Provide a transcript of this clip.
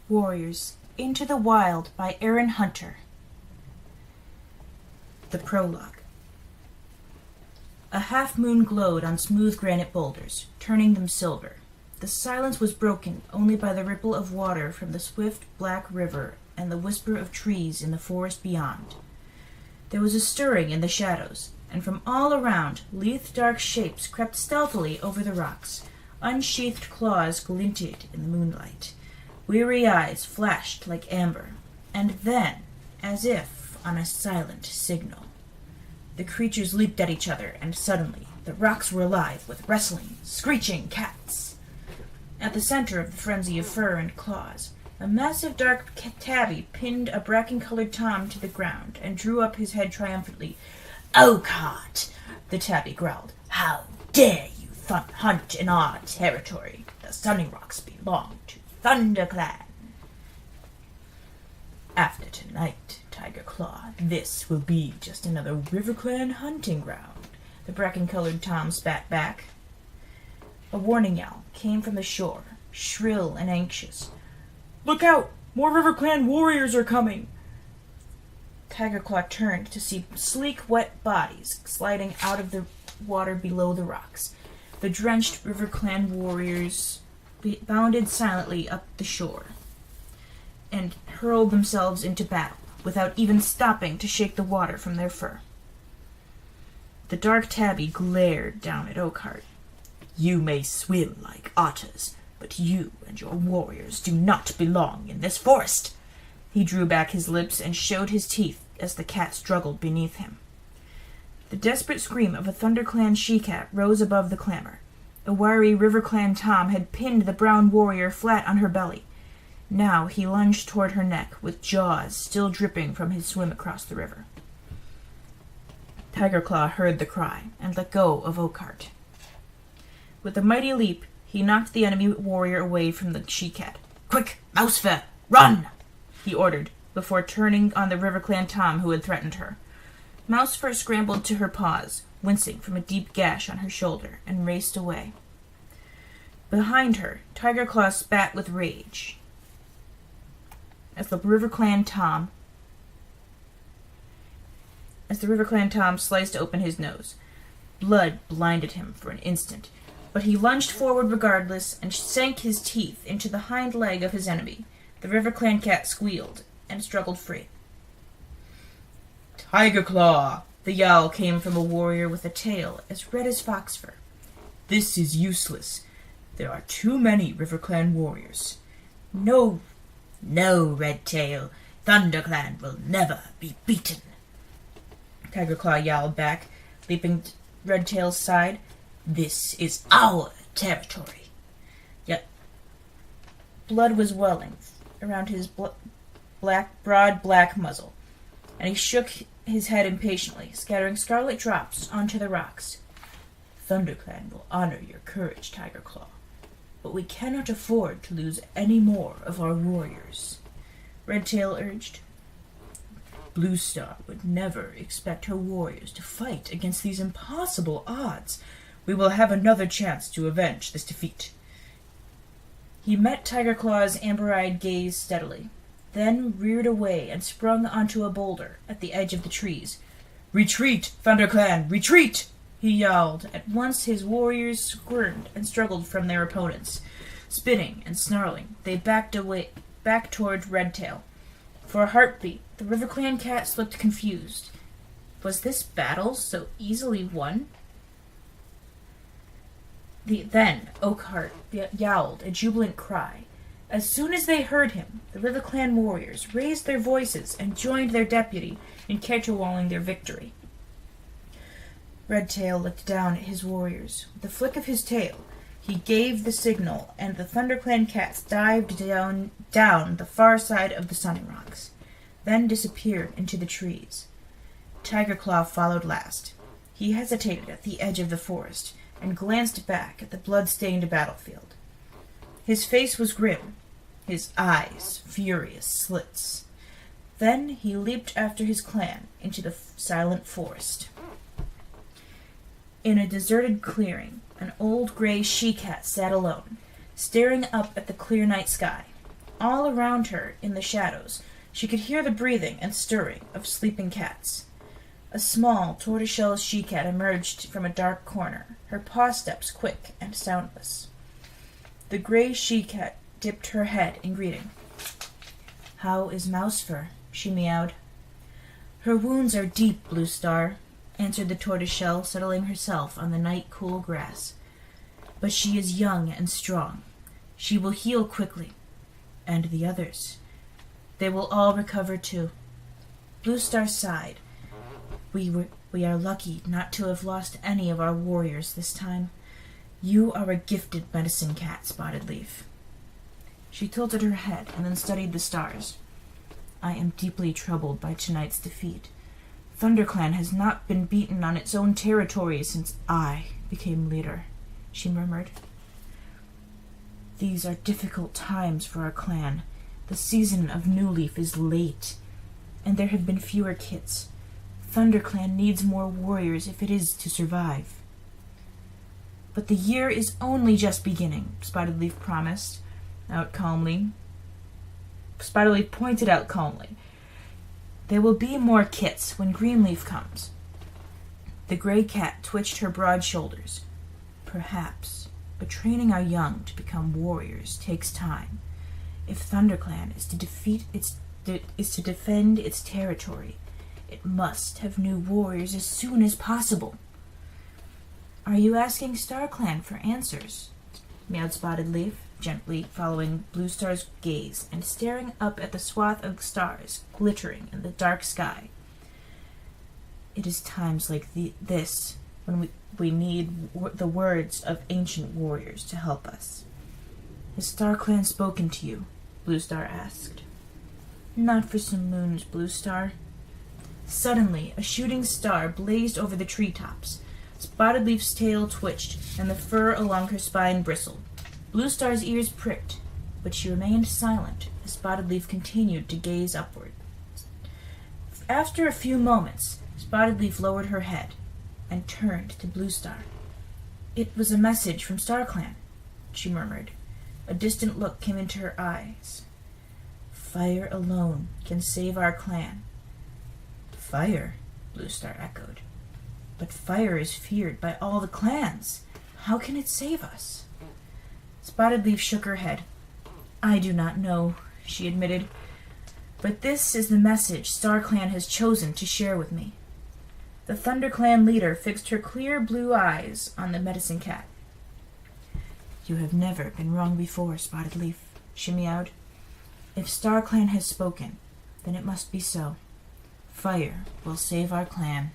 Warriors, Into the Wild by Aaron Hunter. The Prologue. A half-moon glowed on smooth granite boulders, turning them silver. The silence was broken only by the ripple of water from the swift black river and the whisper of trees in the forest beyond. There was a stirring in the shadows, and from all around lithe dark shapes crept stealthily over the rocks. Unsheathed claws glinted in the moonlight. Weary eyes flashed like amber, and then, as if on a silent signal, the creatures leaped at each other, and suddenly the rocks were alive with wrestling, screeching cats. At the center of the frenzy of fur and claws, a massive dark tabby pinned a bracken-colored tom to the ground and drew up his head triumphantly. "Oakheart," the tabby growled. "How dare you hunt in our territory? The Sunning Rocks belong to ThunderClan. After tonight, Tiger Claw, this will be just another RiverClan hunting ground," the bracken-colored tom spat back. A warning yell came from the shore, shrill and anxious. "Look out! More RiverClan warriors are coming!" Tiger Claw turned to see sleek, wet bodies sliding out of the water below the rocks. The drenched RiverClan warriors bounded silently up the shore and hurled themselves into battle, without even stopping to shake the water from their fur. The dark tabby glared down at Oakheart. "You may swim like otters, but you and your warriors do not belong in this forest." He drew back his lips and showed his teeth as the cat struggled beneath him. The desperate scream of a ThunderClan she-cat rose above the clamor. A wiry RiverClan tom had pinned the brown warrior flat on her belly. Now he lunged toward her neck, with jaws still dripping from his swim across the river. Tiger Claw heard the cry and let go of Oakheart. With a mighty leap, he knocked the enemy warrior away from the she-cat. "Quick, Mousefur, run!" he ordered, before turning on the RiverClan tom who had threatened her. Mousefur scrambled to her paws, wincing from a deep gash on her shoulder, and raced away. Behind her, Tiger Claw spat with rage as the RiverClan tom sliced open his nose. Blood blinded him for an instant, but he lunged forward regardless and sank his teeth into the hind leg of his enemy. The RiverClan cat squealed and struggled free. "Tiger Claw!" The yowl came from a warrior with a tail as red as fox fur. "This is useless. There are too many RiverClan warriors." No, Redtail. ThunderClan will never be beaten." Tiger Claw yowled back, leaping to Redtail's side. "This is our territory." Yet blood was welling around his broad black muzzle, and he shook his head impatiently, scattering scarlet drops onto the rocks. "ThunderClan will honor your courage, Tiger Claw, but we cannot afford to lose any more of our warriors," Redtail urged. "Blue Star would never expect her warriors to fight against these impossible odds. We will have another chance to avenge this defeat." He met Tiger Claw's amber-eyed gaze steadily, then reared away and sprung onto a boulder at the edge of the trees. "Retreat, ThunderClan, retreat!" he yowled. At once his warriors squirmed and struggled from their opponents. Spinning and snarling, they back toward Redtail. For a heartbeat, the RiverClan cat slipped confused. Was this battle so easily won? Then Oakheart yowled a jubilant cry. As soon as they heard him, the RiverClan warriors raised their voices and joined their deputy in caterwauling their victory. Redtail looked down at his warriors. With a flick of his tail, he gave the signal, and the ThunderClan cats dived down the far side of the Sunning Rocks, then disappeared into the trees. Tiger Claw followed last. He hesitated at the edge of the forest and glanced back at the blood-stained battlefield. His face was grim, his eyes furious slits. Then he leaped after his clan into the silent forest. In a deserted clearing, an old gray she-cat sat alone, staring up at the clear night sky. All around her, in the shadows, she could hear the breathing and stirring of sleeping cats. A small tortoiseshell she-cat emerged from a dark corner, her paw steps quick and soundless. The gray she-cat dipped her head in greeting. "How is Mousefur?" she meowed. "Her wounds are deep, Blue Star," answered the tortoiseshell, settling herself on the night-cool grass. "But she is young and strong. She will heal quickly. And the others. They will all recover too." Blue Star sighed. We are lucky not to have lost any of our warriors this time. You are a gifted medicine cat, Spotted Leaf." She tilted her head and then studied the stars. "I am deeply troubled by tonight's defeat. ThunderClan has not been beaten on its own territory since I became leader," she murmured. "These are difficult times for our clan. The season of New Leaf is late, and there have been fewer kits. ThunderClan needs more warriors if it is to survive." "But the year is only just beginning," Spotted Leaf promised out calmly. Spotted Leaf pointed out calmly. "There will be more kits when Greenleaf comes." The gray cat twitched her broad shoulders. "Perhaps, but training our young to become warriors takes time. If ThunderClan is to defend its territory, it must have new warriors as soon as possible." "Are you asking StarClan for answers?" meowed Spotted Leaf, gently following Blue Star's gaze and staring up at the swath of stars glittering in the dark sky. "It is times like this when we need the words of ancient warriors to help us." "Has StarClan spoken to you?" Blue Star asked. "Not for some moons, Blue Star." Suddenly, a shooting star blazed over the treetops. Spotted Leaf's tail twitched, and the fur along her spine bristled. Blue Star's ears pricked, but she remained silent as Spotted Leaf continued to gaze upward. After a few moments, Spotted Leaf lowered her head and turned to Blue Star. "It was a message from StarClan," she murmured. A distant look came into her eyes. "Fire alone can save our clan." "Fire?" Blue Star echoed. "But fire is feared by all the clans. How can it save us?" Spotted Leaf shook her head. "I do not know," she admitted. "But this is the message StarClan has chosen to share with me." The ThunderClan leader fixed her clear blue eyes on the medicine cat. "You have never been wrong before, Spotted Leaf," she meowed. "If StarClan has spoken, then it must be so. Fire will save our clan."